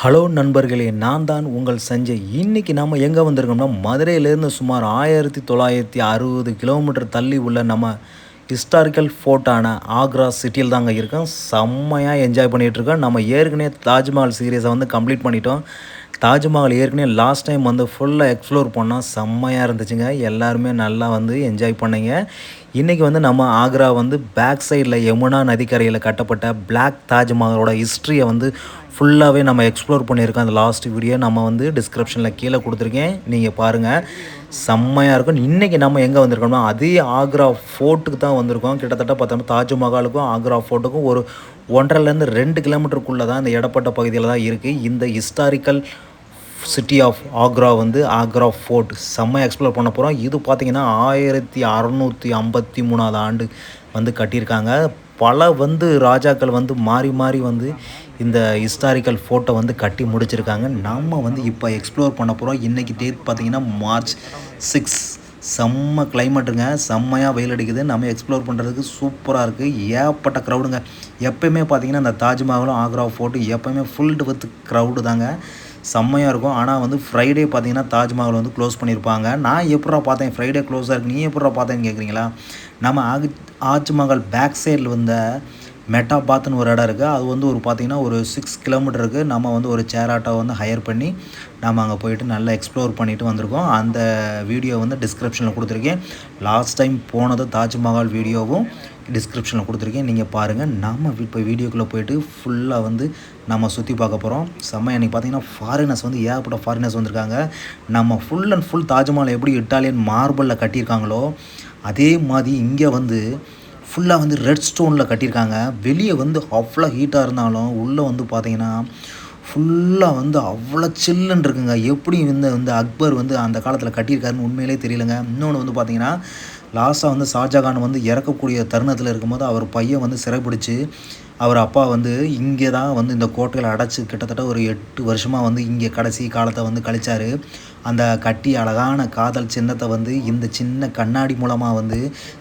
Hello நண்பர்களே, நான் தான் உங்கள் சஞ்சய். இன்றைக்கி நம்ம எங்கே வந்திருக்கோம்னா, மதுரையிலேருந்து சுமார் 1960 கிலோமீட்டர் தள்ளி உள்ள நம்ம ஹிஸ்டாரிக்கல் ஃபோர்ட்டான ஆக்ரா சிட்டியில் தாங்க இருக்கோம். செம்மையாக என்ஜாய் பண்ணிகிட்ருக்கோம். நம்ம ஏற்கனவே தாஜ்மஹால் சீரீஸை வந்து கம்ப்ளீட் பண்ணிட்டோம். தாஜ்மஹால் ஏற்கனவே லாஸ்ட் டைம் வந்து ஃபுல்லாக எக்ஸ்ப்ளோர் பண்ணோம். செம்மையாக இருந்துச்சுங்க. எல்லாருமே நல்லா வந்து என்ஜாய் பண்ணிங்க. இன்றைக்கி வந்து நம்ம ஆக்ரா வந்து பேக் சைடில் யமுனா நதிக்கரையில் கட்டப்பட்ட பிளாக் தாஜ்மஹாலோட ஹிஸ்ட்ரியை வந்து ஃபுல்லாகவே நம்ம எக்ஸ்ப்ளோர் பண்ணியிருக்கோம். அந்த லாஸ்ட் வீடியோ நம்ம வந்து டிஸ்கிரிப்ஷனில் கீழே கொடுத்துருக்கேன், நீங்கள் பாருங்கள். செம்மையாக இருக்கும். இன்றைக்கி நம்ம எங்கே வந்திருக்கோம்னா, அதே ஆக்ரா ஃபோர்ட்டுக்கு தான் வந்திருக்கோம். கிட்டத்தட்ட பார்த்தோம்னா தாஜ்மஹாலுக்கும் ஆக்ரா ஃபோர்ட்டுக்கும் ஒரு 1.5 to 2 கிலோமீட்டருக்குள்ளே தான், இந்த இடப்பட்ட பகுதியில் தான் இருக்குது இந்த ஹிஸ்டாரிக்கல் சிட்டி ஆஃப் ஆக்ரா வந்து ஆக்ரா ஃபோர்ட். செம்மையாக எக்ஸ்ப்ளோர் பண்ண போகிறோம். இது பார்த்திங்கன்னா 1653 ஆண்டு வந்து கட்டியிருக்காங்க. பல வந்து ராஜாக்கள் வந்து மாறி மாறி வந்து இந்த ஹிஸ்டாரிக்கல் ஃபோர்ட்டை வந்து கட்டி முடிச்சிருக்காங்க. நம்ம வந்து இப்போ எக்ஸ்ப்ளோர் பண்ண போகிறோம். இன்றைக்கி டேட் பார்த்திங்கன்னா March 6. செம்ம கிளைமேட்டுங்க. செம்மையாக வெயில் அடிக்குது. நம்ம எக்ஸ்ப்ளோர் பண்ணுறதுக்கு சூப்பராக இருக்குது. ஏகப்பட்ட க்ரௌடுங்க. எப்போயுமே பார்த்திங்கன்னா இந்த தாஜ்மஹாலும் ஆக்ரா ஃபோர்ட்டு எப்போயுமே ஃபுல்டு வித் க்ரௌடு தாங்க. செம்மையாக இருக்கும். ஆனால் வந்து ஃப்ரைடே பார்த்திங்கன்னா தாஜ்மஹால் வந்து க்ளோஸ் பண்ணியிருப்பாங்க. நான் எப்படா பார்த்தேன் ஃப்ரைடே க்ளோஸாக இருக்குது, நீ எப்படா பார்த்தேன்னு கேட்குறீங்களா? நம்ம தாஜ்மஹால் பேக் சைடில் வந்த மெட்டாபாத்னு ஒரு இடம் இருக்குது. அது வந்து ஒரு பார்த்திங்கன்னா ஒரு 6 கிலோமீட்டருக்கு நம்ம வந்து ஒரு சேர் ஆட்டோ வந்து ஹையர் பண்ணி நம்ம அங்கே போயிட்டு நல்லா எக்ஸ்ப்ளோர் பண்ணிவிட்டு வந்திருக்கோம். அந்த வீடியோ வந்து டிஸ்கிரிப்ஷனில் கொடுத்துருக்கேன். லாஸ்ட் டைம் போனது தாஜ்மஹால் வீடியோவும் டிஸ்கிரிப்ஷனில் கொடுத்துருக்கேன், நீங்கள் பாருங்கள். நம்ம இப்போ வீடியோக்குள்ளே போயிட்டு ஃபுல்லாக வந்து நம்ம சுற்றி பார்க்க போகிறோம். செம்ம இன்றைக்கி பார்த்திங்கன்னா ஃபாரினர்ஸ் வந்து ஏகப்பட்ட ஃபாரினர்ஸ் வந்திருக்காங்க. நம்ம ஃபுல் அண்ட் ஃபுல் தாஜ்மஹால் எப்படி இட்டாலியன் மார்பிளில் கட்டியிருக்காங்களோ அதே மாதிரி இங்கே வந்து ஃபுல்லாக வந்து ரெட் ஸ்டோனில் கட்டியிருக்காங்க. வெளியே வந்து அவ்வளோ ஹீட்டாக இருந்தாலும் உள்ளே வந்து பார்த்திங்கன்னா ஃபுல்லாக வந்து அவ்வளோ சில்லுன்னு இருக்குங்க. எப்படி வந்து அக்பர் வந்து அந்த காலத்தில் கட்டியிருக்காருன்னு உண்மையிலே தெரியலங்க. இன்னொன்று வந்து பார்த்திங்கன்னா லாஸ்ட்டாக வந்து ஷாஜகான் வந்து இறக்கக்கூடிய தருணத்தில் இருக்கும்போது அவர் பையன் வந்து சிறைப்பிடிச்சு அவர் அப்பா வந்து இங்கே தான் வந்து இந்த கோட்டையில் அடைச்சி கிட்டத்தட்ட ஒரு 8 வருஷமாக வந்து இங்கே கடைசி காலத்தை வந்து கழிச்சார். அந்த கட்டி அழகான காதல் சின்னத்தை வந்து இந்த சின்ன கண்ணாடி மூலமாக வந்து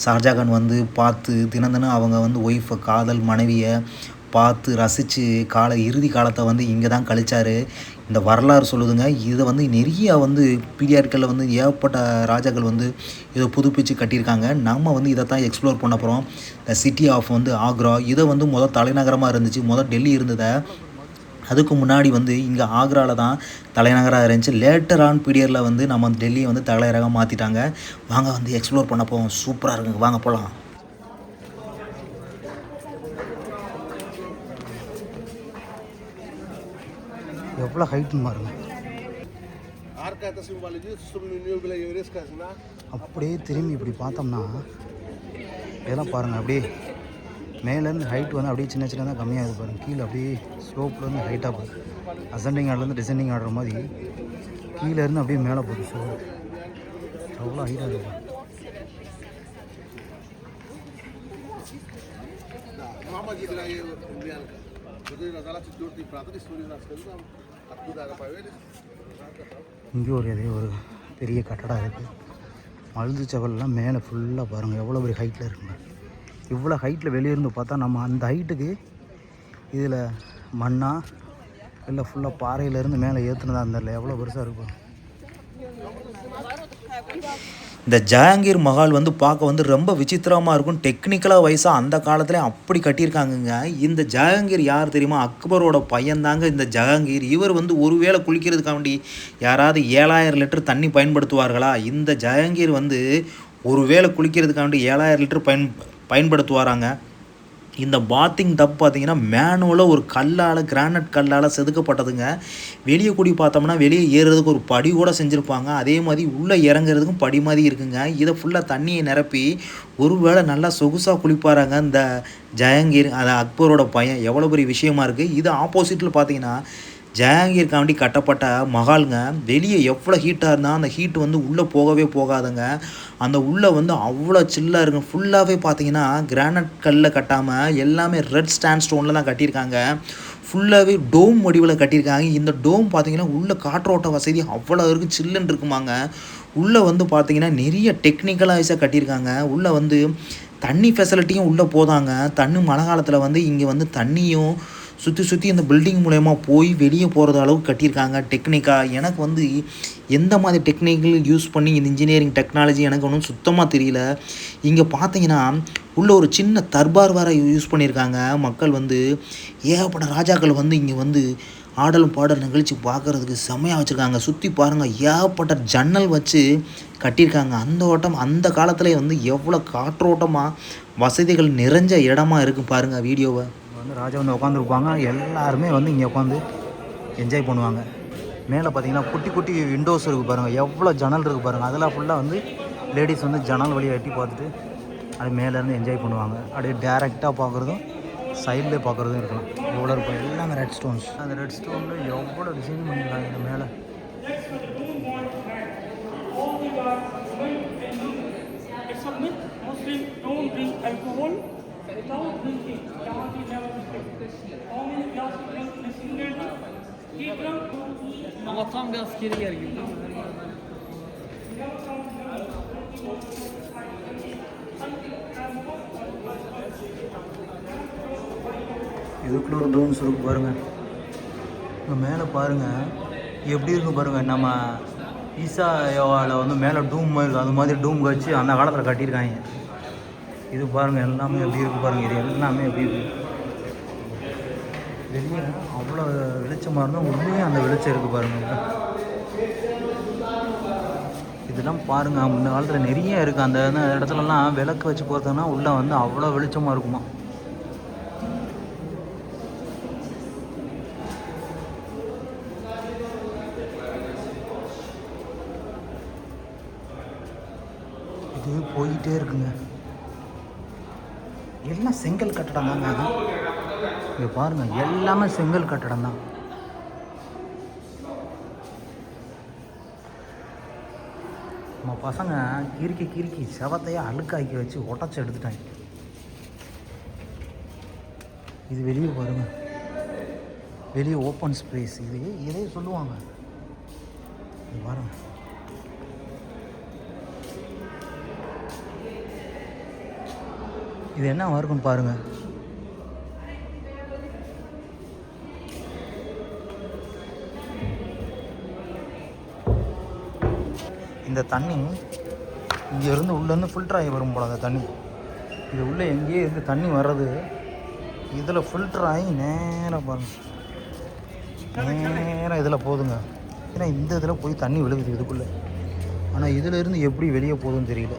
ஷாஜகான் வந்து பார்த்து தினம் தினம் அவங்க வந்து ஒய்ஃபை காதல் மனைவியை பார்த்து ரசித்து இறுதி காலத்தை வந்து இங்கே தான் கழிச்சார். இந்த வரலாறு சொல்லுதுங்க. இதை வந்து நிறைய வந்து பீரியாட்களில் வந்து ஏகப்பட்ட ராஜாக்கள் வந்து இதை புதுப்பிச்சு கட்டியிருக்காங்க. நம்ம வந்து இதை தான் எக்ஸ்ப்ளோர் பண்ண போகிறோம். த சிட்டி ஆஃப் வந்து ஆக்ரா. இதை வந்து தலைநகரமாக இருந்துச்சு. டெல்லி இருந்ததை, அதுக்கு முன்னாடி வந்து இங்கே ஆக்ராவில் தான் தலைநகராக இருந்துச்சு. லேட்டர் ஆன் பீரியடில் வந்து நம்ம டெல்லியை வந்து தலைநகராக மாற்றிட்டாங்க. வாங்க வந்து எக்ஸ்ப்ளோர் பண்ண போவோம். சூப்பராக இருக்குங்க, வாங்க போகலாம். எவ்வளோ ஹைட்டுன்னு பாருங்க. அப்படியே திரும்பி இப்படி பார்த்தோம்னா இதெல்லாம் பாருங்கள். அப்படியே மேலேருந்து ஹைட் வந்து அப்படியே சின்ன சின்னதாக கம்மியாகுது பாருங்கள். கீழே அப்படியே ஸ்லோப்லேருந்து ஹைட்டாக போகுது. அசெண்டிங் ஆர்டர்லேருந்து டிசெண்டிங் ஆடுற மாதிரி கீழேருந்து அப்படியே மேலே போகுது. ஸோ அவ்வளோ ஹைட்டாக இருக்குது. இங்கே ஒரு பெரிய கட்டடம் இருக்குது. மழுது சவல்லாம் மேலே ஃபுல்லாக பாருங்கள் எவ்வளோ பெரிய ஹைட்டில் இருக்குங்க. இவ்வளோ ஹைட்டில் வெளியிருந்து பார்த்தா நம்ம அந்த ஹைட்டுக்கு இதில் மண்ணா இல்லை ஃபுல்லாக பாறையிலேருந்து மேலே ஏற்றுனதா இருந்தால எவ்வளோ பெருசாக இருக்கும். இந்த ஜஹாங்கீர் மஹால் வந்து பார்க்க வந்து ரொம்ப விசித்திரமாக இருக்கும். டெக்னிக்கலாக வைஸாக அந்த காலத்தில் அப்படி கட்டியிருக்காங்கங்க. இந்த ஜஹாங்கீர் யார் தெரியுமா? அக்பரோட பையன்தாங்க இந்த ஜஹாங்கீர். இவர் வந்து ஒருவேளை குளிக்கிறதுக்காண்டி யாராவது 7000 லிட்டர் தண்ணி பயன்படுத்துவார்களா? இந்த ஜஹாங்கீர் வந்து ஒருவேளை குளிக்கிறதுக்காண்டி 7000 லிட்டர் பயன்படுத்துவாராங்க. இந்த பாத்திங் டப் பார்த்திங்கன்னா மேனுவலாக ஒரு கிரானைட் கல்லால் செதுக்கப்பட்டதுங்க. வெளியே கூடி பார்த்தோம்னா வெளியே ஏறுறதுக்கு ஒரு படி கூட செஞ்சுருப்பாங்க. அதே மாதிரி உள்ளே இறங்குறதுக்கும் படி மாதிரி இருக்குங்க. இதை ஃபுல்லாக தண்ணியை நிரப்பி ஒருவேளை நல்லா சொகுசாக குளிப்பாராங்க இந்த ஜஹாங்கீர், அது அக்பரோட பையன். எவ்வளோ பெரிய விஷயமா இருக்குது. இது ஆப்போசிட்டில் பார்த்தீங்கன்னா ஜஹாங்கீர்காண்டி கட்டப்பட்ட மஹாலுங்க. வெளியே எவ்வளோ ஹீட்டாக இருந்தால் அந்த ஹீட்டு வந்து உள்ளே போகவே போகாதுங்க. அந்த உள்ளே வந்து அவ்வளோ சில்லாக இருக்கும். ஃபுல்லாகவே பார்த்தீங்கன்னா கிரானைட் கல்லில் கட்டாமல் எல்லாமே ரெட் ஸ்டாண்ட் ஸ்டோனில் தான் கட்டியிருக்காங்க. ஃபுல்லாகவே டோம் வடிவில் கட்டியிருக்காங்க. இந்த டோம் பார்த்திங்கன்னா உள்ளே காற்றோட்ட வசதி அவ்வளோ இருக்குது, சில்லுன்னு இருக்குமாங்க. உள்ளே வந்து பார்த்திங்கன்னா நிறைய டெக்னிக்கலாக கட்டியிருக்காங்க. உள்ளே வந்து தண்ணி ஃபெசிலிட்டியும் உள்ளே போதாங்க. தண்ணி மழை காலத்தில் வந்து இங்கே வந்து தண்ணியும் சுற்றி இந்த பில்டிங் மூலயமா போய் வெளியே போகிறது அளவுக்கு கட்டியிருக்காங்க டெக்னிக்காக. எனக்கு வந்து எந்த மாதிரி டெக்னிக்கல் யூஸ் பண்ணி இந்த இன்ஜினியரிங் டெக்னாலஜி எனக்கு ஒன்றும் சுத்தமாக தெரியல. இங்கே பார்த்தீங்கன்னா உள்ள ஒரு சின்ன தர்பார் வேறு யூஸ் பண்ணியிருக்காங்க. மக்கள் வந்து ஏகப்பட்ட ராஜாக்கள் வந்து இங்கே வந்து ஆடலும் பாடல் நிகழ்ச்சி பார்க்குறதுக்கு செம்மையாக வச்சுருக்காங்க. சுற்றி பாருங்கள், ஏகப்பட்ட ஜன்னல் வச்சு கட்டியிருக்காங்க. அந்த காலத்தில் வந்து எவ்வளோ காற்றோட்டமாக வசதிகள் நிறைஞ்ச இடமா இருக்குது பாருங்கள். வீடியோவை வந்து ராஜா வந்து உட்காந்துருப்பாங்க. எல்லாருமே வந்து இங்கே உட்காந்து என்ஜாய் பண்ணுவாங்க. மேலே பார்த்தீங்கன்னா குட்டி குட்டி விண்டோஸ் இருக்குது பாருங்கள், எவ்வளோ ஜன்னல் இருக்குது பாருங்கள். அதெல்லாம் ஃபுல்லாக வந்து லேடிஸ் வந்து ஜன்னல் வழியாக எட்டி பார்த்துட்டு அது மேலேருந்து என்ஜாய் பண்ணுவாங்க. அப்படியே டேரெக்டாக பார்க்குறதும் சைட்லேயே பார்க்குறதும் இருக்கலாம். எவ்வளோ இருக்கும் எல்லாமே ரெட் ஸ்டோன்ஸ். அந்த ரெட் ஸ்டோனில் எவ்வளோ டிசைன் பண்ணியிருக்காங்க இந்த மேலே. Ama tam bir askeri yer gibi. இதுக்குள்ள ஒரு டோன்ஸ் இருக்கு பாருங்கள். இங்கே மேலே பாருங்கள் எப்படி இருக்கு பாருங்கள். நம்ம ஈசா யோகாவில் வந்து மேலே டூம் இருக்குது, அது மாதிரி டூம் வச்சு அந்த காலத்தில் கட்டியிருக்காங்க. இது பாருங்கள் எல்லாமே எப்படி இருக்குது பாருங்கள். இது எல்லாமே எப்படி இருக்குது. வெளியே அவ்வளோ வெளிச்சமாக இருந்தால் உள்ளே அந்த வெளிச்சம் இருக்குது பாருங்கள். இதெல்லாம் பாருங்கள் முன்ன காலத்தில் நிறைய இருக்குது. அந்த இடத்துலலாம் விளக்கு வச்சு பார்த்தோன்னா உள்ளே வந்து அவ்வளோ வெளிச்சமாக இருக்குமா. இது போயிட்டே இருக்குங்க. எல்லாம் செங்கல் கட்டடம் தாங்க. அது இங்கே பாருங்கள் எல்லாமே செங்கல் கட்டடம் தான். நம்ம பசங்க கிறுக்கி செவத்தையே அழுக்காக்கி வச்சு உடச்சி எடுத்துட்டாங்க. இது வெளியே பாருங்கள், வெளியே ஓப்பன் ஸ்பேஸ். இதே சொல்லுவாங்க. இது பாருங்கள், இது என்ன இருக்குன்னு பாருங்கள். இந்த தண்ணி இங்கேருந்து உள்ளேருந்து ஃபில்டர் ஆகி வரும் போல். அந்த தண்ணி இது உள்ளே எங்கேயே இருக்குது தண்ணி வர்றது. இதில் ஃபில்டர் ஆகி நேராக பாருங்கள், நேராக இதில் போகுதுங்க. ஏன்னா இந்த இதில் போய் தண்ணி விழுகுது இதுக்குள்ளே. ஆனால் இதில் இருந்து எப்படி வெளியே போகுதுன்னு தெரியல.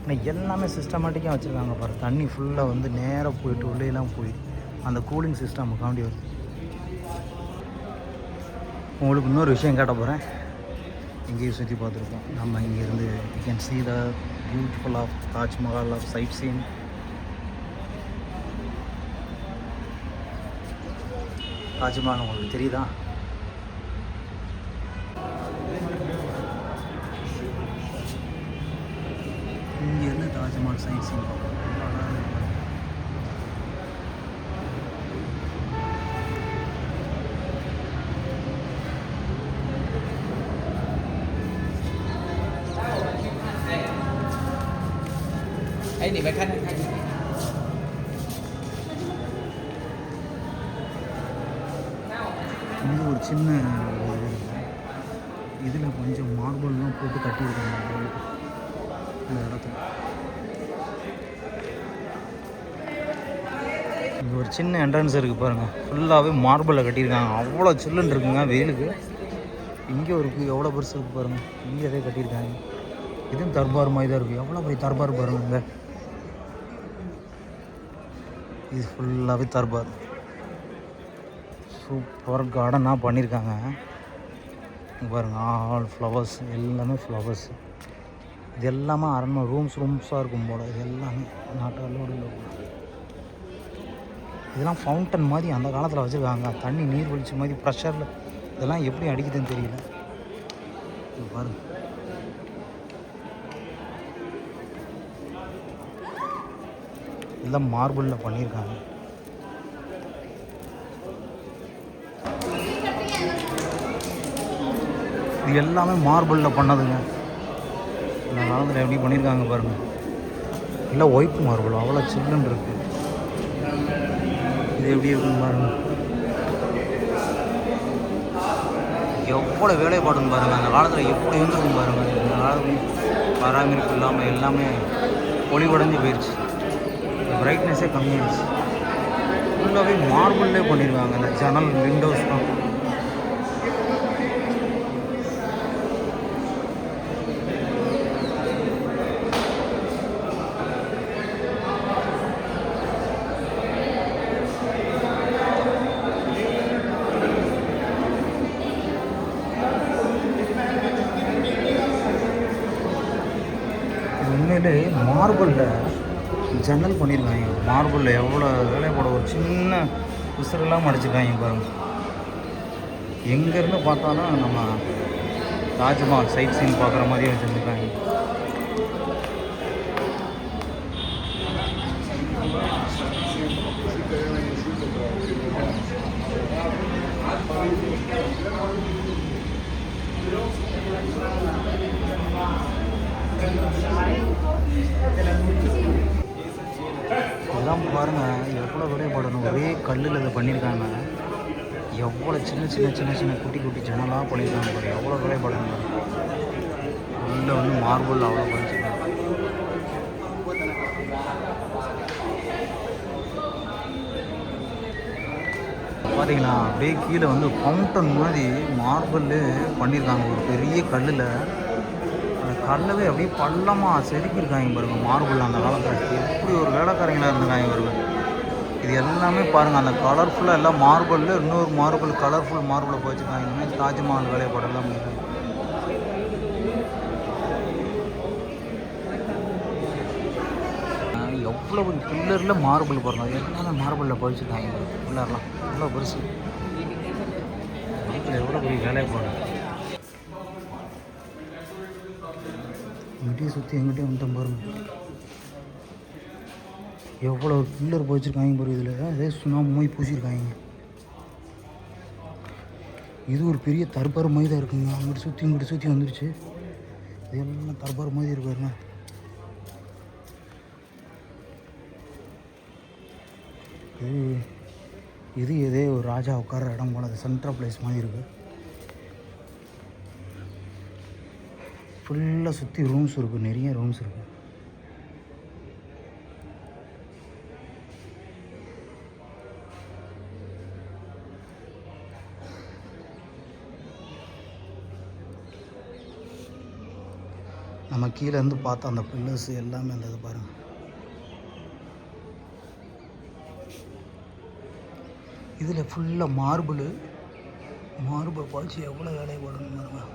ஆனால் எல்லாமே சிஸ்டமேட்டிக்காக வச்சுருக்காங்க பாரு. தண்ணி ஃபுல்லாக வந்து நேராக போயிட்டு உள்ளேலாம் போய் அந்த கூலிங் சிஸ்டம் காண்டி வருது. உங்களுக்கு இன்னொரு விஷயம் கேட்ட போகிறேன். இங்கேயும் சுற்றி பார்த்துருக்கோம் நம்ம. இங்கேருந்து you can see the beautiful of Taj Mahal of sight scene. Taj Mahal உங்களுக்கு தெரியுதா? இங்கேருந்து தாஜ்மஹால் சைட் சீன் பார்க்கலாம். Anh đi về khăn. இங்கே ஒரு சின்ன இதில் கொஞ்சம் மார்பிள்லாம் போட்டு கட்டியிருக்காங்க இந்த இடத்துல. இங்கே ஒரு சின்ன என்ட்ரன்ஸ் இருக்குது பாருங்கள், ஃபுல்லாகவே மார்பிளில் கட்டியிருக்காங்க. அவ்வளோ சில்லுன்னு இருக்குங்க வெயிலுக்கு. இங்கே இருக்குது எவ்வளோ பெருசு இருக்குது பாருங்கள். இங்கே அதே கட்டியிருக்காங்க. இதுவும் தர்பார் மாதிரி தான் இருக்குது. எவ்வளோ பெரிய தர்பார் பாருங்கள். இங்கே இது ஃபுல்லாகவே தர்பார். சூப்பர் கார்டனாக பண்ணியிருக்காங்க பாருங்கள். ஆல் ஃப்ளவர்ஸ், எல்லாமே ஃப்ளவர்ஸ். இது எல்லாமே அரண்மனை ரூம்ஸாக இருக்கும் போல். இது எல்லாமே நாட்டாளோடு. இதெல்லாம் ஃபவுண்டன் மாதிரி அந்த காலத்தில் வச்சுருக்காங்க. தண்ணி நீர் வெளிச்ச மாதிரி ப்ரெஷரில் இதெல்லாம் எப்படி அடிக்குதுன்னு தெரியல. இது பாருங்கள். எல்லாம் மார்பிளில் பண்ணியிருக்காங்க. இது எல்லாமே மார்பிளில் பண்ணதுங்க. இந்த காலத்தில் எப்படி பண்ணியிருக்காங்க பாருங்கள். இல்லை ஒயிட் மார்பிள் அவ்வளோ சில்லுன்னு இருக்குது. இது எப்படி இருக்குன்னு பாருங்க. எவ்வளோ வேலைப்பாடுன்னு பாருங்கள். அந்த காலத்தில் எப்படி இருந்திருக்கும் பாருங்கள். இந்த காலத்தில் பராமரிப்பு இல்லாமல் எல்லாமே ஒளிவடைஞ்சு போயிடுச்சு. பிரைட்னஸே கம்மியாகிடுச்சு. ஃபுல்லாகவே மார்பிள்லே பண்ணியிருக்காங்க. அந்த ஜன்னல் விண்டோஸ் தான். உண்மையிலே மார்பிளில் ஜன்னல் பண்ணியிருக்காங்க. மார்பிளில் எவ்வளோ வேலைப்பட ஒரு சின்ன உசுரெல்லாம் அடிச்சிருக்காங்க பாருங்க. எங்கேருந்து பார்த்தாலும் நம்ம தாஜ்மஹால் சைட் சீன் பார்க்குற மாதிரியே வச்சுருந்துருக்காங்க. இதெல்லாம் பாருங்கள் எவ்வளோ விளையாடணும். ஒரே கல்லில் இதை பண்ணியிருக்காங்க. எவ்வளோ சின்ன சின்ன சின்ன சின்ன குட்டி குட்டி ஜன்னலாக பண்ணியிருக்காங்க பாரு. எவ்வளோ விளையாடணும். உள்ளே வந்து மார்பிள் அவ்வளோ பண்ணிச்சிருக்காங்க. பார்த்தீங்கன்னா அப்படியே கீழே வந்து ஃபவுண்டன் மாதிரி மார்பிள் பண்ணியிருக்காங்க. ஒரு பெரிய கல்லில் அந்த கல்லவே அப்படியே பள்ளமாக செதுக்கியிருக்காங்க பாருங்க. மார்பிள் அந்த காலத்தில் எப்படி ஒரு வேலைக்காரங்களாக இருந்திருக்காங்க பாருங்க. இது எல்லாமே பாருங்கள். அந்த கலர்ஃபுல்லாக எல்லாம் மார்பிளில் இன்னொரு மார்பிள் கலர்ஃபுல் மார்பிளை போச்சுருக்காங்க. இனிமேல் தாஜ்மஹால் வேலைப்பாடெல்லாம் பண்ணியிருக்காங்க. எவ்வளோ ஒரு பில்லரில் மார்பிள் பாருங்கள். எல்லாமே மார்பிளில் போச்சுருக்காங்க பில்லர்லாம். எவ்வளோ பெருசு. வீட்டில் எவ்வளோ பெரிய வேலைப்பாடு. எங்கிட்டையும் சுற்றி எங்கிட்டையும் வந்துட்டோம் பாருங்கள். எவ்வளோ பில்லர் போச்சிருக்காங்க பாரு. இதில் அதே சுண்ணாம்பு மாதிரி பூசியிருக்காங்க. இது ஒரு பெரிய தர்பார் மாதிரி தான் இருக்குங்க. அங்கிட்டு சுற்றி வந்துருச்சு. இதெல்லாம் தர்பார் மாதிரி இருக்காருங்க. இது இதே ஒரு ராஜா உட்கார இடம் போல. அது சென்ட்ரல் பிளேஸ் மாதிரி இருக்குது. ஃபுல்லாக சுற்றி ரூம்ஸ் இருக்குது. நிறைய ரூம்ஸ் இருக்குது. நம்ம கீழேருந்து பார்த்தா அந்த பில்லர்ஸ் எல்லாமே அந்த இது பாருங்கள். இதில் ஃபுல்லாக மார்பிள் பாய்ச்சி எவ்வளோ வேலையை போடணும் பாருங்கள்.